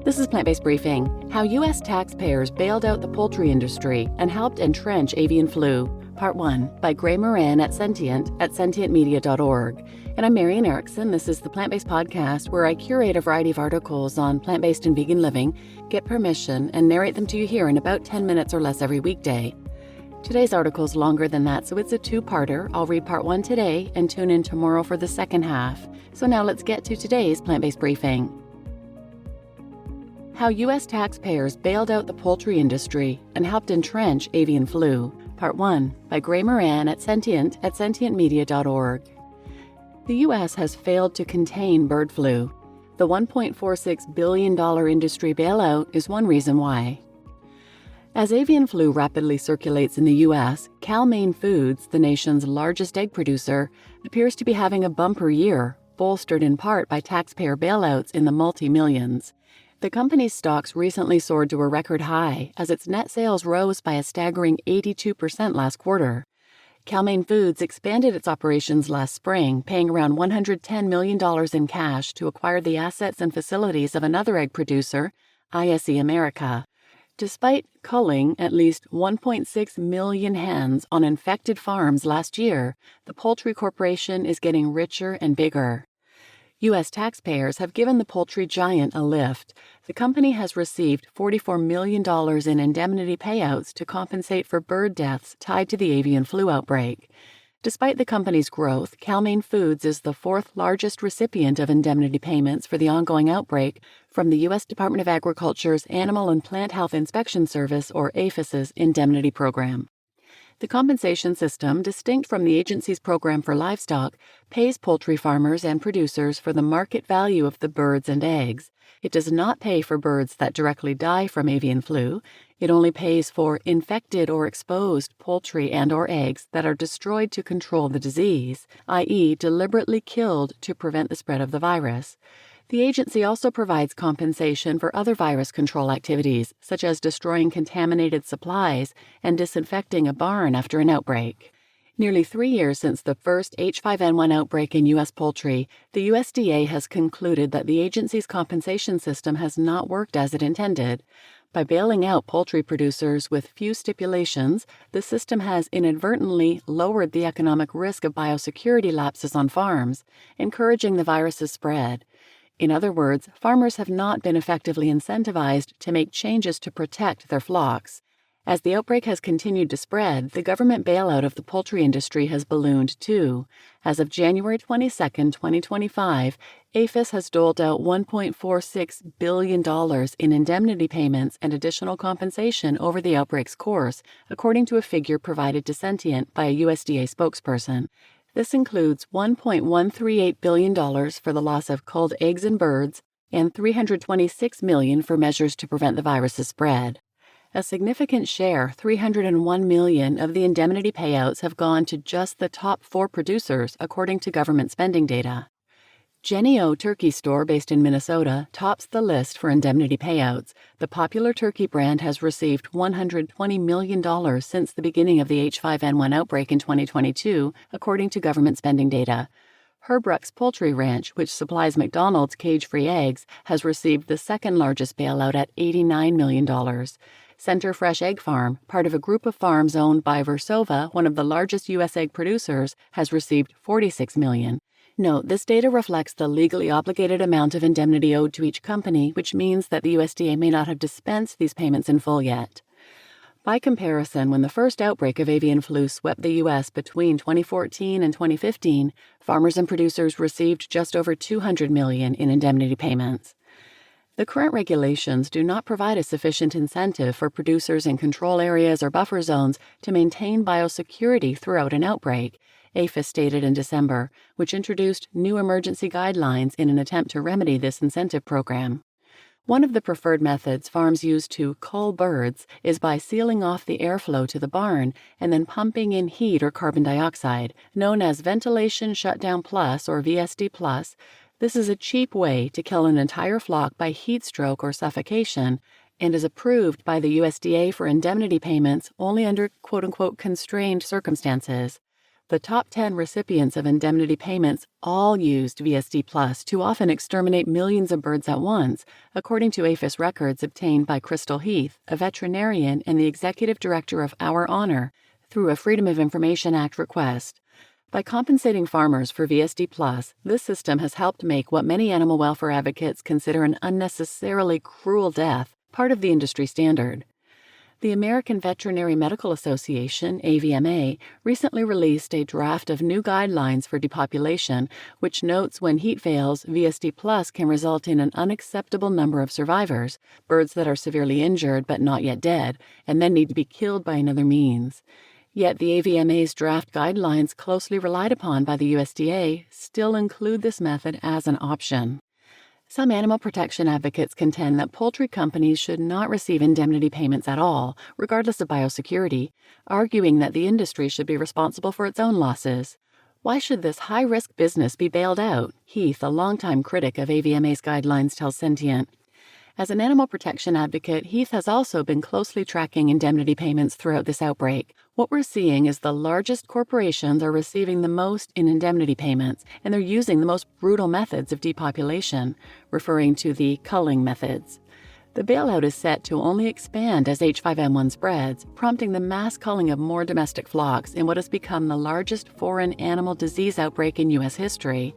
This is Plant-Based Briefing, how U.S. taxpayers bailed out the poultry industry and helped entrench avian flu, Part 1, by Grey Moran at sentientmedia.org. And I'm Marian Erickson. This is the Plant-Based Podcast, where I curate a variety of articles on plant-based and vegan living, get permission, and narrate them to you here in about 10 minutes or less every weekday. Today's article is longer than that, so it's a two-parter. I'll read Part 1 today and tune in tomorrow for the second half. So now let's get to today's Plant-Based Briefing. How U.S. taxpayers bailed out the poultry industry and helped entrench avian flu, Part 1, by Grey Moran at sentientmedia.org. The U.S. has failed to contain bird flu. The $1.46 billion industry bailout is one reason why. As avian flu rapidly circulates in the U.S., Cal-Maine Foods, the nation's largest egg producer, appears to be having a bumper year, bolstered in part by taxpayer bailouts in the multi-millions. The company's stocks recently soared to a record high as its net sales rose by a staggering 82% last quarter. Cal-Maine Foods expanded its operations last spring, paying around $110 million in cash to acquire the assets and facilities of another egg producer, ISE America. Despite culling at least 1.6 million hens on infected farms last year, the poultry corporation is getting richer and bigger. U.S. taxpayers have given the poultry giant a lift. The company has received $44 million in indemnity payouts to compensate for bird deaths tied to the avian flu outbreak. Despite the company's growth, Cal-Maine Foods is the fourth largest recipient of indemnity payments for the ongoing outbreak from the U.S. Department of Agriculture's Animal and Plant Health Inspection Service, or APHIS's, indemnity program. The compensation system, distinct from the agency's program for livestock, pays poultry farmers and producers for the market value of the birds and eggs. It does not pay for birds that directly die from avian flu. It only pays for infected or exposed poultry and/or eggs that are destroyed to control the disease, i.e., deliberately killed to prevent the spread of the virus. The agency also provides compensation for other virus control activities, such as destroying contaminated supplies and disinfecting a barn after an outbreak. Nearly 3 years since the first H5N1 outbreak in U.S. poultry, the USDA has concluded that the agency's compensation system has not worked as it intended. By bailing out poultry producers with few stipulations, the system has inadvertently lowered the economic risk of biosecurity lapses on farms, encouraging the virus's spread. In other words, farmers have not been effectively incentivized to make changes to protect their flocks. As the outbreak has continued to spread, the government bailout of the poultry industry has ballooned too. As of January 22, 2025, APHIS has doled out $1.46 billion in indemnity payments and additional compensation over the outbreak's course, according to a figure provided to Sentient by a USDA spokesperson. This includes $1.138 billion for the loss of culled eggs and birds and $326 million for measures to prevent the virus's spread. A significant share, $301 million, of the indemnity payouts have gone to just the top 4 producers, according to government spending data. Jennie O Turkey Store, based in Minnesota, tops the list for indemnity payouts. The popular turkey brand has received $120 million since the beginning of the H5N1 outbreak in 2022, according to government spending data. Herbruck's Poultry Ranch, which supplies McDonald's cage-free eggs, has received the second largest bailout at $89 million. Center Fresh Egg Farm, part of a group of farms owned by Versova, one of the largest U.S. egg producers, has received $46 million. Note, this data reflects the legally obligated amount of indemnity owed to each company, which means that the USDA may not have dispensed these payments in full yet. By comparison, when the first outbreak of avian flu swept the U.S. between 2014 and 2015, farmers and producers received just over $200 million in indemnity payments. The current regulations do not provide a sufficient incentive for producers in control areas or buffer zones to maintain biosecurity throughout an outbreak, APHIS stated in December, which introduced new emergency guidelines in an attempt to remedy this incentive program. One of the preferred methods farms use to cull birds is by sealing off the airflow to the barn and then pumping in heat or carbon dioxide, known as Ventilation Shutdown Plus or VSD Plus. This is a cheap way to kill an entire flock by heat stroke or suffocation and is approved by the USDA for indemnity payments only under quote-unquote constrained circumstances. The top 10 recipients of indemnity payments all used VSD Plus to often exterminate millions of birds at once, according to APHIS records obtained by Crystal Heath, a veterinarian and the executive director of Our Honor, through a Freedom of Information Act request. By compensating farmers for VSD Plus, this system has helped make what many animal welfare advocates consider an unnecessarily cruel death part of the industry standard. The American Veterinary Medical Association, AVMA, recently released a draft of new guidelines for depopulation, which notes when heat fails, VSD Plus can result in an unacceptable number of survivors, birds that are severely injured but not yet dead, and then need to be killed by another means. Yet the AVMA's draft guidelines, closely relied upon by the USDA, still include this method as an option. Some animal protection advocates contend that poultry companies should not receive indemnity payments at all, regardless of biosecurity, arguing that the industry should be responsible for its own losses. Why should this high-risk business be bailed out? Heath, a longtime critic of AVMA's guidelines, tells Sentient. As an animal protection advocate, Heath has also been closely tracking indemnity payments throughout this outbreak. What we're seeing is the largest corporations are receiving the most in indemnity payments, and they're using the most brutal methods of depopulation, referring to the culling methods. The bailout is set to only expand as H5N1 spreads, prompting the mass culling of more domestic flocks in what has become the largest foreign animal disease outbreak in U.S. history.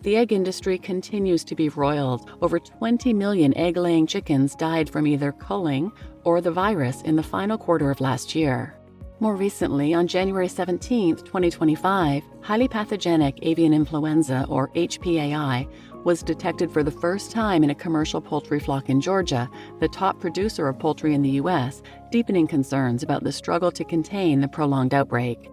The egg industry continues to be roiled. Over 20 million egg-laying chickens died from either culling or the virus in the final quarter of last year. More recently, on January 17, 2025, highly pathogenic avian influenza, or HPAI, was detected for the first time in a commercial poultry flock in Georgia, the top producer of poultry in the U.S., deepening concerns about the struggle to contain the prolonged outbreak.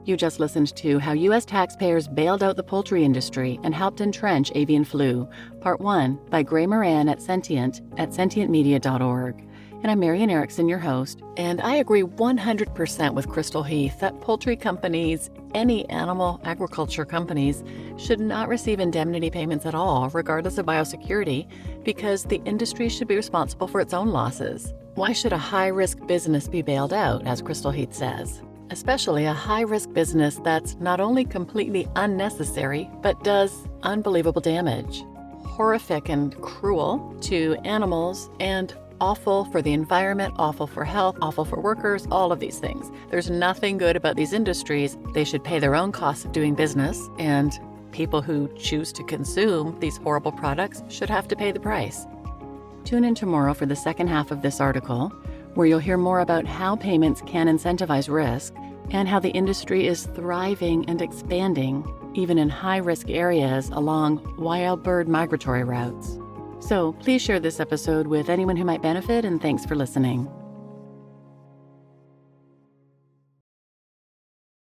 You just listened to How U.S. Taxpayers Bailed Out the Poultry Industry and Helped Entrench Avian Flu, Part 1, by Grey Moran at sentientmedia.org. And I'm Marian Erickson, your host, and I agree 100% with Crystal Heath that poultry companies, any animal agriculture companies, should not receive indemnity payments at all, regardless of biosecurity, because the industry should be responsible for its own losses. Why should a high-risk business be bailed out, as Crystal Heath says? Especially a high-risk business that's not only completely unnecessary, but does unbelievable damage. Horrific and cruel to animals, and awful for the environment, awful for health, awful for workers, all of these things. There's nothing good about these industries. They should pay their own costs of doing business, and people who choose to consume these horrible products should have to pay the price. Tune in tomorrow for the second half of this article, where you'll hear more about how payments can incentivize risk and how the industry is thriving and expanding, even in high-risk areas along wild bird migratory routes. So please share this episode with anyone who might benefit, and thanks for listening.